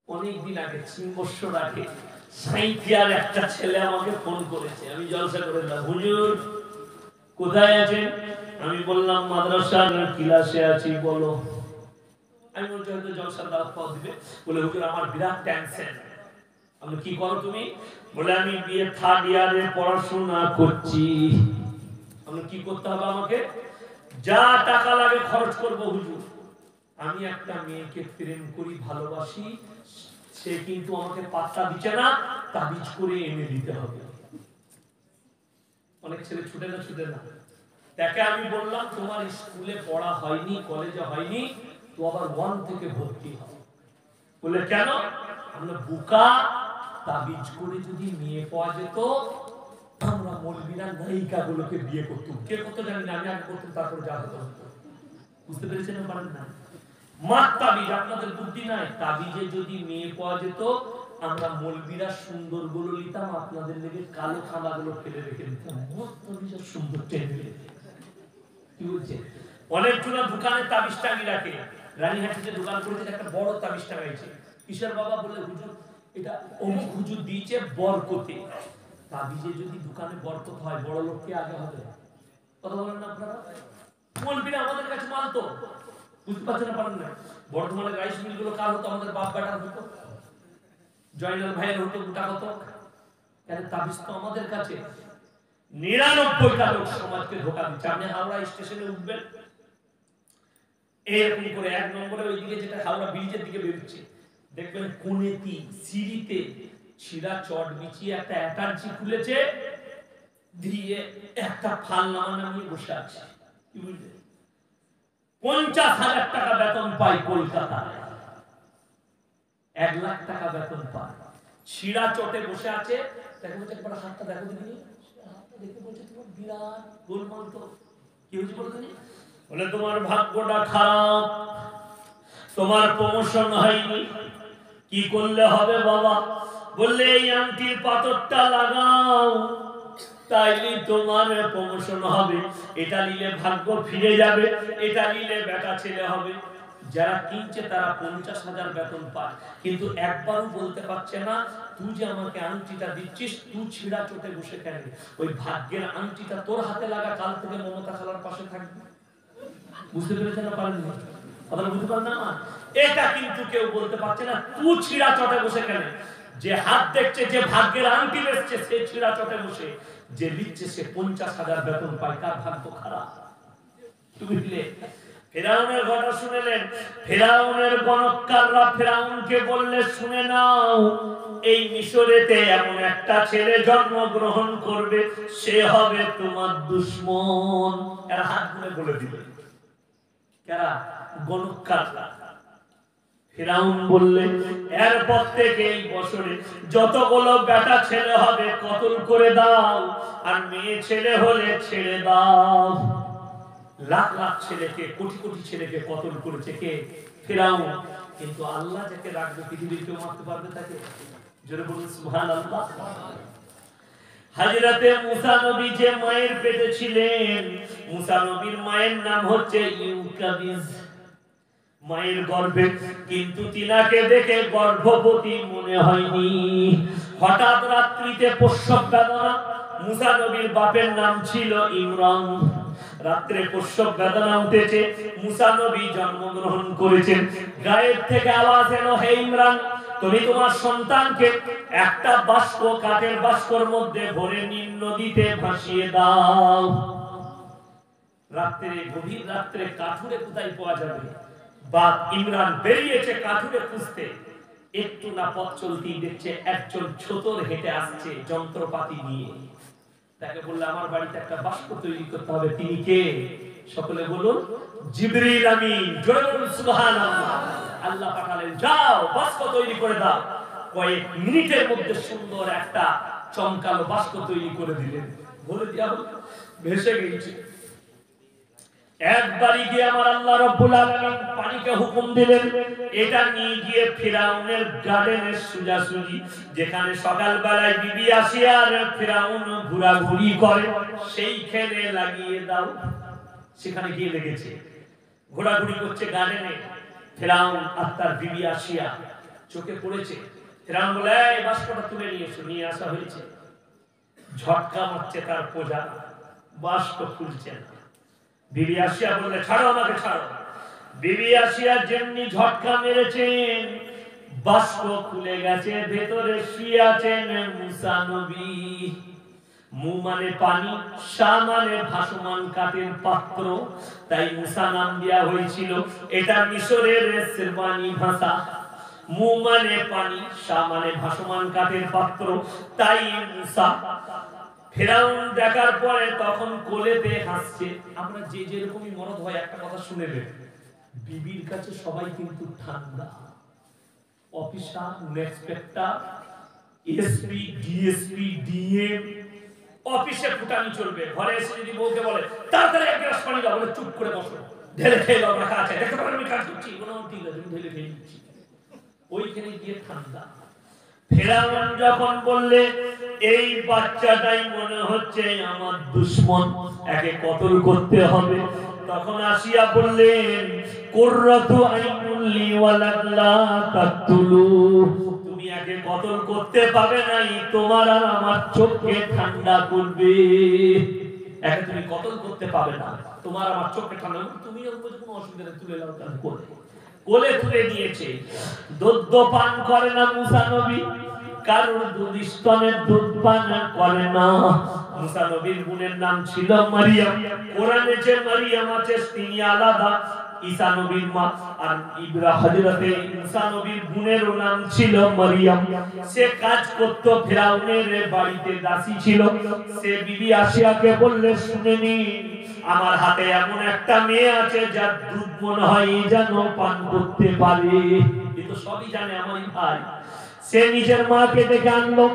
অনেকদিন আগে 3 বছর আগে সাইকিয়ার একটা ছেলে আমাকে ফোন করেছে। আমি জলসা করে দিলাম, হুজুর কোথায় আছেন? আমি বললাম মাদ্রাসার ক্লাসে আছি। বলো। আমি বলছি হয়তো জলসার দাওয়াত পাওয়া দিবে। বলে হুজুর আমার বিরাট টেনশন। আমি কি করো তুমি? বলে আমি বিএ 3rd ইয়ারে পড়াশোনা করছি। আমি কি করতে হবে আমাকে? যা টাকা লাগে খরচ করব হুজুর। আমি একটা মেয়েকে প্রেম করি, ভালোবাসি, সে কিন্তু আমাকে পাত্তা দিচ্ছে না, তাবিজ করে এনে দিতে হবে। অনেক ছেলে ছুটে না। তাকে আমি বললাম তোমার স্কুলে পড়া হয়নি, কলেজে হয়নি, তো আবার 1 থেকে ভর্তি হও। বলে কেন? আমরা বুকা, তাবিজ করে যদি মেয়ে পাওয়া যেত, আমরা মৌলবীরা নায়িকাগুলোকে বিয়ে করতাম। কে করতে জানি না, আমি আগে করতাম, তারপর যা হতো। বুঝতে পেরেছেন না? পারেন না? মাত তাবিজ, আপনাদের বুদ্ধি নাই। তাবিজে যদি মেয়ে পাওয়া যেত, আমরা মৌলবীরা সুন্দর গুলো নিতাম, আপনাদের লেগে কালো খামাগুলো ফেলে রেখে দিতাম। তাবিজের সুন্দর টেনে কি বলছে? অনেক জনা দোকানে তাবিজ টাঙি রাখে। রানীহাটিতে দোকান করেছে, একটা বড় তাবিজ টাঙাইছে। কিশোর বাবা বলে হুজুর এটা অমুক হুজুর দিয়েছে বরকতে। তাবিজে যদি দোকানে বরকত হয়, বড় লোককে আগে হবে। কথা বলেন না আপনারা? মৌলবীরা আমাদের কাছে মানতো। বুঝতে পারছেন না? পারেন না? বর্তমানে রাইস মিল গুলো কার হতো? আমাদের বাপ বেটার হতো, জয়নাল ভাইয়ের হতো, গোটা হতো। কেন? তাবিজ তো আমাদের কাছে। 99টা লোক সমাজকে ধোকা দিচ্ছে। আপনি হাওড়া স্টেশনে উঠবেন, এরকম করে 1 নম্বরে ওইদিকে যেটা হাওড়া ব্রিজের দিকে বেরোচ্ছে, দেখবেন কোণেতি সিঁড়িতে ছিঁড়া চট বিছিয়ে একটা অ্যাটার্জি খুলেছে, দিয়ে একটা ফাল নামিয়ে বসে আছে। কি বুঝলেন? 50,000 টাকা বেতন পায় কলকাতায়, 1 লাখ টাকা বেতন পায়। ছিঁড়া চটে বসে আছে। তাকে বলছে একবার হাতটা দেখো দিদি। হাতটা দেখে বলছে তোমার বিরাট গোলমাল তো। কি হয়েছে বলো দিদি? বলে তোমার ভাগ্যটা খারাপ, তোমার প্রমোশন হয়নি। কি করলে হবে বাবা? বললে এই আংটির পাথরটা লাগাও, তাইলে তোমার প্রমোশন হবে। এটা নিলে ভাগ্য ফিরে যাবে, এটা নিলে বেটা ছেলে হবে। যারা কিনছে তারা 50,000 বেতন পায়, কিন্তু একবারও বলতে পারছে না তুই যে আমাকে আংটিটা দিচ্ছিস, তুই ছিঁড়া চোটে বসে কেন? ওই ভাগ্যের আংটিটা তোর হাতে লাগা, কাল থেকে মমতা খালার পাশে থাকবে। বুঝতে পেরেছেন না? পারেন না? কথা বুঝতে পারেন না? এটা কিন্তু কেউ বলতে পারছে না তুই ছিঁড়া চটে বসে কেন। যে হাত দেখছে, যে ভাগ্যের আংটি বেচছে, সে ছিঁড়া চটে বসে, যে লিখছে সে 50,000 বেতন পায়। তার ভাগ্য খারাপ। বুঝলে? ফেরাউনের ঘটনা শুনেলেন। ফেরাউনের গণককাররা ফেরাউনকে বললে শুনে নাও, এই মিশরেতে এমন একটা ছেলে জন্মগ্রহণ করবে, সে হবে তোমার দুশমন। এর হাত ধরে বলে দিবে। কারা? গণককাররা। ফেরাউন বললেন এরপর থেকে এই বছরে যতগুলো বেটা ছেলে হবে কতল করে দাও, আর মেয়ে ছেলে হলে ছেড়ে দাও। লাখ লাখ ছেলেকে, কোটি কোটি ছেলেকে কতল করেছে কে? ফেরাউন। কিন্তু আল্লাহ যাকে রাখবে পৃথিবীর কেউ মারতে পারবে তাকে? জোরে বলুন সুবহানাল্লাহ। হযরতে মুসা নবী যে মায়ের পেটে ছিলেন, মুসা নবীর মায়ের নাম হচ্ছে ইউকাবিজ, মায়ের গর্ভে। কিন্তু তিনাকে দেখে গর্ভবতী মনে হয়নি। হঠাৎ রাত্রিতে প্রসব বেদনা। মুসা নবীর বাপের নাম ছিল ইমরান। রাত্রে প্রসব বেদনা উঠেছে, মুসা নবী জন্মগ্রহণ করেছেন। গায়েব থেকে আওয়াজ এলো, হে ইমরান, তুমি তোমার সন্তানকে একটা বাস্ক, কাঠের বাস্কর মধ্যে ভরে নীল নদীতে ভাসিয়ে দাও। রাত্রে, গভীর রাত্রে কাঠুরে কোথায় পাওয়া যাবে? বাপ ইমরান বেরিয়েছে কাঠুরে খুঁজতে। একটু না পথ চলতেই দেখছে একজন ছোটর হেঁটে আসছে যন্ত্রপাতি নিয়ে। তাকে বললে আমার বাড়িতে একটা বাস্ক তৈরি করতে হবে। তিনি কে? সকলে বলুন জিবরিল আমিন। জোরে বলুন সুবহানাল্লাহ। আল্লাহ পাঠালেন, যাও বাস্ক তৈরি করে দাও। কয়েক মিনিটের মধ্যে সুন্দর একটা চমকালো বাস্ক তৈরি করে দিলেন। বলে দিয়া ভেসে গেছে। একবারই গিয়ে আমার আল্লাহ রাব্বুল আলামিন পানিকে হুকুম দিলেন, এটা নিয়ে গিয়ে ফিরাউনের গার্ডেনে সোজাসুজি, যেখানে সকালবেলায় বিবি আসিয়া আর ফিরাউন ঘোরাঘুরি করে, সেইখানে লাগিয়ে দাও। সেখানে গিয়ে লেগেছে, ঘোরাঘুরি করছে গার্ডেনে ফিরাউন আর তার বিবি আসিয়া। চোখে পড়েছে। ফেরাউন বলে এই বাস্কটা তুলে নিয়ে এসো। নিয়ে আসা হয়েছে। ঝটকা মারছে তার প্রজা, বাস্ক খুলছে না। বিবি আসিয়া বললে ছাড়ো আমাকে ছাড়ো। বিবি আসিয়া যেমনি ঝটকা মেরেছেন বাস্ক খুলে গেছে, ভেতরে শুয়ে আছেন মুসা নবী। মু মানে পানি, সা মানে ভাসমান কাঠের পাত্র, তাই মুসা নাম দেওয়া হয়েছিল। এটা মিশরের সেরবানি ভাষা। মু মানে পানি, সা মানে ভাসমান কাঠের পাত্র, তাই মুসা। ফেরাউন দেখার পরে তখন কোলেতে হাসছে। আমরা যে যেরকমই মরদ হয় একটা কথা শুনে নেবে, বিবির কাছে সবাই কিন্তু ঠান্ডা। Officer, inspector, SP, DSP, DM, অফিসে ফুটানি চলবে। ঘরে এসে যদি বউকে বলে তাড়াতাড়ি এক গ্লাস পানি দাও, বলে চুপ করে বসো, ঢেলে খেয়ে দাও, রাখা আছে, দেখতে পারেন আমি কাজ করছি, কোনো ঠিক আছে আমি ঢেলে খেয়ে নিচ্ছি। ওইখানে গিয়ে ঠান্ডা। ফেরাউন যখন বললে এই বাচ্চাটাই মনে হচ্ছে আমার দুশমন, একে কতল করতে হবে, তখন আসিয়া বললেন কুররাতু আইনুল লি ওয়ালাল্লা তাকতুলু, তুমি একে কতল করতে পাবে নাই, তোমার আর আমার চোখকে ঠান্ডা করবে। একে তুমি কতল করতে পাবে না, তোমার আমার চোখকে ঠান্ডা করবে। তুমি যখন কোনো অসুবিধা নেই, তুলে নাও তার কোলে। কোলে তুলে নিয়েছে। দুধ পান করে না মুসা নবী, কারণ দুধ স্তনের দুধ পান করে না। মুসা নবীর বোনের নাম ছিল মারিয়াম। কোরআনে যে মারিয়াম আছে তিনি আলাদা, ঈসা নবীর মা। আর হযরতে ঈসা নবীর বোনের নাম ছিল মারিয়াম। সে কাজ করত ফেরাউনের বাড়িতে, দাসী ছিল। সে বিবি আসিয়াকে বললে শুনে নি, আমার হাতে এমন একটা মেয়ে আছে যার দুধ মনে হয় যেন পান করতে পারে। কিন্তু সবই জানে আমারই ভাই। সে নিজের মাকে ডেকে আনলো।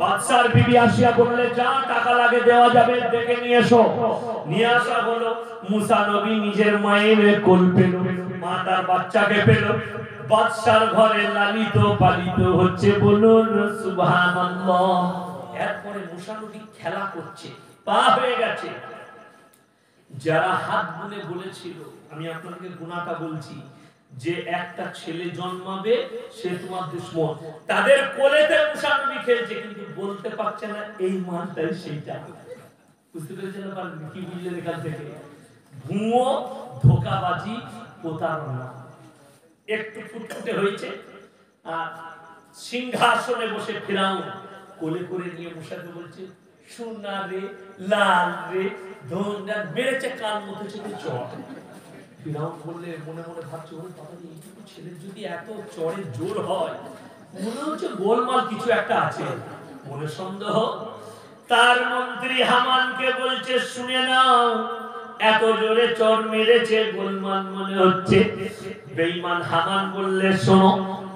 বাদশার বিবি আসিয়া বললে যা টাকা লাগে দেওয়া যাবে, ডেকে নিয়ে এসো। নিয়ে আসা হলো। মুসা নবী নিজের মায়ের কোল পেল, মা তার বাচ্চাকে পেল। বাদশার ঘরে লালিত পালিত হচ্ছে, বলুন সুবহানাল্লাহ। এরপরে মুসা নবী খেলা করছে, পা হয়ে গেছে। যারা হাত গুনে বলেছিল, আমি আপনাদেরকে গুনাহটা বলছি, যে একটা ছেলে জন্মাবে সে তোমার দুশমন, তাদের কোলেতে মুসা নবী খেলছে, কিন্তু বলতে পারছে না এই মানটাই সেইটা। বুঝতে পেরেছেন না? কি বুঝলেন এখান থেকে? ভুয়ো, ধোঁকাবাজি, প্রতারণা একটু ফুটফুটে হয়েছে। আর সিংহাসনে বসে ফেরাউন কোলে করে নিয়ে মুসাকে বলছে সোনা রে, লাল রে, ধন্যা মেরেছে, কান মতো ছেলে চড়। ফেরাউন বললে মনে মনে ভাবছে, ওরে বাবা রে, এইটুকু ছেলের যদি এত চড়ের জোর হয়, মনে হচ্ছে গোলমাল কিছু একটা আছে। মনে সন্দেহ। তার মন্ত্রী হামানকে বলছে শুনে নাও, এত জোরে চড় মেরেছে, গোলমাল মনে হচ্ছে। বেঈমান হামান বললে শোনো,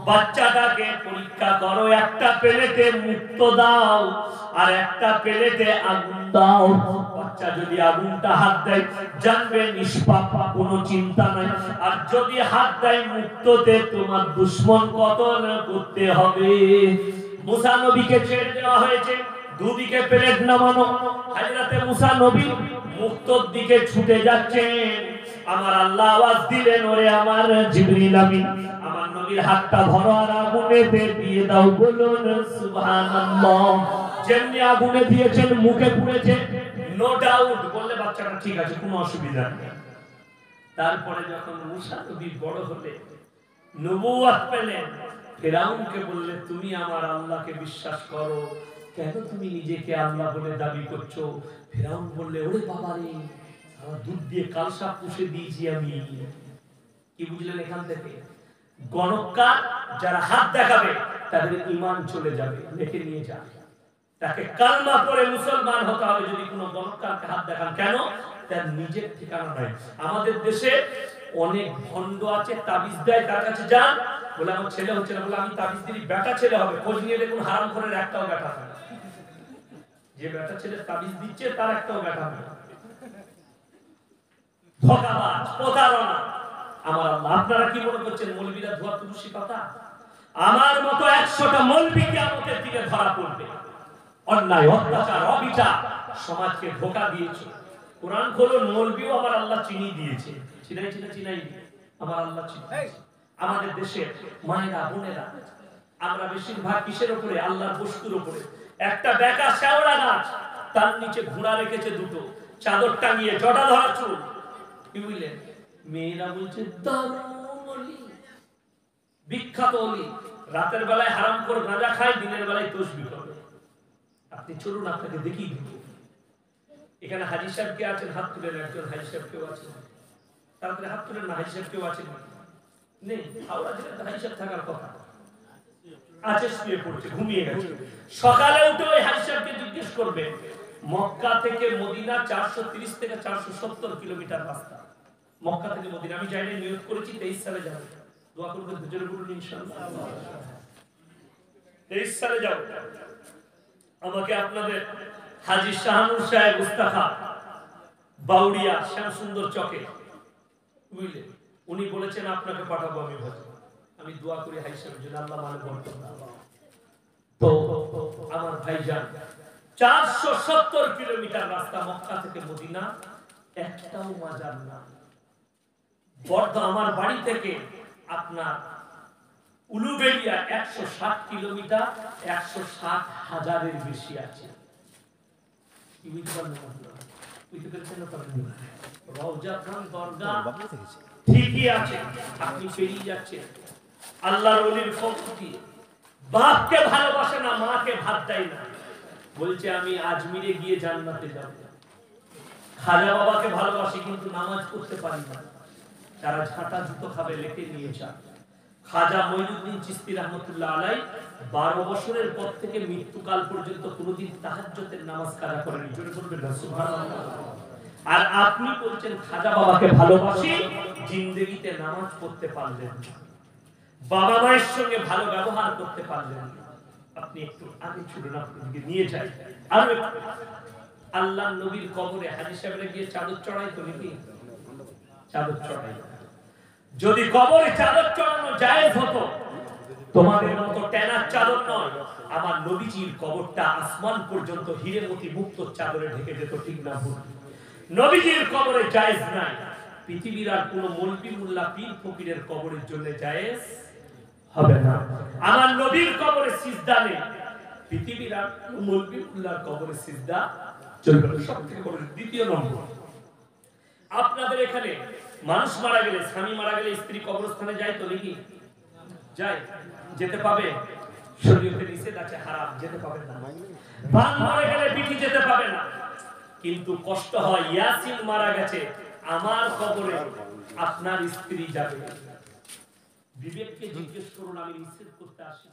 বাচ্চাটাকে পরীক্ষা করো, একটা প্লেটে মুক্ত দাও আর একটা প্লেটে আগুন দাও। বাচ্চা যদি আগুনটা হাত দেয় জানবে নিষ্পাপ, কোনো চিন্তা নাই। আর যদি হাত দেয় মুক্ততে, তোমার দুশমন কতল করতে হবে। মুসা নবীকে ছেড়ে দেওয়া হয়েছে, দুদিকে প্লেট নামানো। হযরতে মুসা নবী মুক্তর দিকে ছুটে যাচ্ছেন। আমার আল্লাহ আওয়াজ দিলেন, ওরে আমার জিবরিল আমিন, আমার নবীর হাতটা ধরো আর আগুনে দিয়ে দাও। বলুন সুবহানাল্লাহ। যেমনি আগুনে দিয়েছেন মুখে পুড়েছে, নো ডাউট। বললে বাচ্চাটা ঠিক আছে, কোনো অসুবিধা নেই। তারপরে যখন মুসা নবী বড় হলে, নবুয়ত পেলেন, ফেরাউনকে বললে তুমি আমার আল্লাহকে বিশ্বাস করো, কেন তুমি নিজেকে আল্লাহ বলে দাবি করছো? ফেরাউন বললে ওরে বাবা রে, আমার দুধ দিয়ে কালসা পুষে দিয়েছি আমি। কি বুঝলেন এখান থেকে? গণককার যারা হাত দেখাবে তাদের ঈমান চলে যাবে, লিখে নিয়ে যাবে। তাকে কালমা পড়ে মুসলমান হতে হবে যদি কোনো গণককারকে হাত দেখান। কেন? তার নিজের ঠিকানা নাই। আমাদের দেশে অনেক ভণ্ড আছে, তাবিজ দেয়, তার কাছে যান, বলে আমার ছেলে হচ্ছে না, বলে আমি তাবিজ দিই, বেটা ছেলে হবে। খোঁজ নিয়ে দেখুন হারামখোরের একটাও বেটা হয় না। যে বেটা ছেলে তাবিজ দিচ্ছে তার একটাও বেটা হয় না। ধোঁকাবাজ, প্রতারণা। আমার আল্লাহ, আপনারা কি মনে করছেন মৌলবীরা ধোয়া তুলসী পাতা? আমার মতো 100টা মৌলবী কিয়ামতের দিকে ধরা পড়বে। অন্যায়, অত্যাচার, অবিচার, সমাজকে ধোঁকা দিয়েছে। কোরআন খোলো, মৌলবীও আমার আল্লাহ চিনি দিয়েছে। চিনাই আমার আল্লাহ চিনি। আমাদের দেশের মায়েরা বোনেরা আমরা বেশিরভাগ কিসের উপরে? আল্লাহর বস্তুর উপরে। একটা বেকা শেওড়া গাছ, তার নিচে ঘোড়া রেখেছে দুটো, চাদর টাঙিয়ে, জটা ধরা চুল। কি বুঝলেন? মেয়েরা বলছে দারুণ অলি, বিখ্যাত অলি। রাতের বেলায় হারাম করে গাঁজা খায়, দিনের বেলায় তসবিহ করে। আপনি চলুন, আপনাকে দেখিয়ে দিব। এখানে হাজী সাহেব কে আছেন? হাত তুলেন। একজন হাজী সাহেব কেউ আছেন? তাড়াতাড়ি হাত তুলেন না। হাজী সাহেব কেউ আছেন? নেই। হাওড়া জেলাতে হাজী সাহেব থাকার কথা আছে, শুয়ে পড়ছে, ঘুমিয়ে গেছে। সকালে উঠে ওই হাজী সাহেবকে জিজ্ঞেস করবে, মক্কা থেকে মদিনা 430 থেকে 470 কিলোমিটার রাস্তা। মক্কা থেকে মদিনা। আমি যাইনি, নিয়ত করেছি 23 সালে যাব। দোয়া করবেন, দুজনে বলুন ইনশাআল্লাহ। 23 সালে যাব। আমাকে আপনাদের হাজী শাহানুর সাহেব মুস্তাফা বাউড়িয়া শ্যামসুন্দর চকে, বুঝলেন, উনি বলেছেন আপনাকে পাঠাবো। আমি দোয়া করি হাজী সাহেবের জন্য, আল্লাহ মানে বরকত দান। তো আমার ভাইজান, 470 কিলোমিটার রাস্তা মক্কা থেকে মদিনা, একটাও মাজার না। বর্ধ আমার বাড়ি থেকে আপনার উলুবেড়িয়া 160 কিলোমিটার, 160,000-এর বেশি আছে। কি বুঝতে পারলেন? বুঝতে পেরেছেন না? রওজা খান দরগা ঠিকই আছে, আপনি পেরিয়ে যাচ্ছেন। আল্লাহর ওলির ফটো দিয়ে বাপকে ভালোবাসে না, মাকে ভাত দেয় না, বলছে আমি আজমিরে গিয়ে জান্নাতে যাব। খাজা বাবাকে ভালোবাসি কিন্তু নামাজ পড়তে পারি না, তারা ঝাঁটা জুতো খাবে, লেখে নিয়ে যান। খাজা মঈনুদ্দিন চিশতি রহমতুল্লাহ আলাইহি 12 বছরের পর থেকে মৃত্যুকাল পর্যন্ত কোনোদিন তাহাজ্জুদের নামাজ কাজা করেনি। জোরে বলবেন না সুবহানাল্লাহ। আর আপনি বলছেন খাজা বাবাকে ভালোবাসি, জিন্দেগিতে নামাজ পড়তে পারলেন না, বাবা মায়ের সঙ্গে ভালো ব্যবহার করতে পারলেন না। আপনি একটু আগে ছুটুন, আপনাকে নিয়ে যাই। আর আল্লাহ নবীর কবরে হাজী সাহেবরা গিয়ে চাদর চড়াইতো নাকি? চাদর চড়াই। যদি কবরে চাদর চড়ানো জায়েজ হতো, তোমাদের মতো টেনার চাদর নয়, আমার নবীজির কবরটা আসমান পর্যন্ত হিরে মতি মুক্ত চাদরে ঢেকে যেত, ঠিক না ভুল? নবীজির কবরে জায়েজ নাই। পৃথিবীর আর কোন মৌলবি মোল্লা পীর ফকিরের কবরের জন্য জায়েজ হবে না। আমার নবীর কবরে সিজদা নেই, পৃথিবীর আর কোন মৌলবি মোল্লার কবরে সিজদা চলবে না। সবথেকে বড় দ্বিতীয় নম্বর, আপনাদের এখানে মানুষ মারা গেলে, স্বামী মারা গেলে স্ত্রী কবরস্থানে যায় তো নাকি? যায়। যেতে পাবে? শরীয়তে নিষেধ আছে, হারাম, যেতে পাবে না। বান মারা গেলে পিঠি যেতে পাবে না। কিন্তু কষ্ট হয়, ইয়াসিন মারা গেছে, আমার কবরে আপনার স্ত্রী যাবে। বিবেককে জিজ্ঞেস করুন, আমি নিষেধ করতে আসি।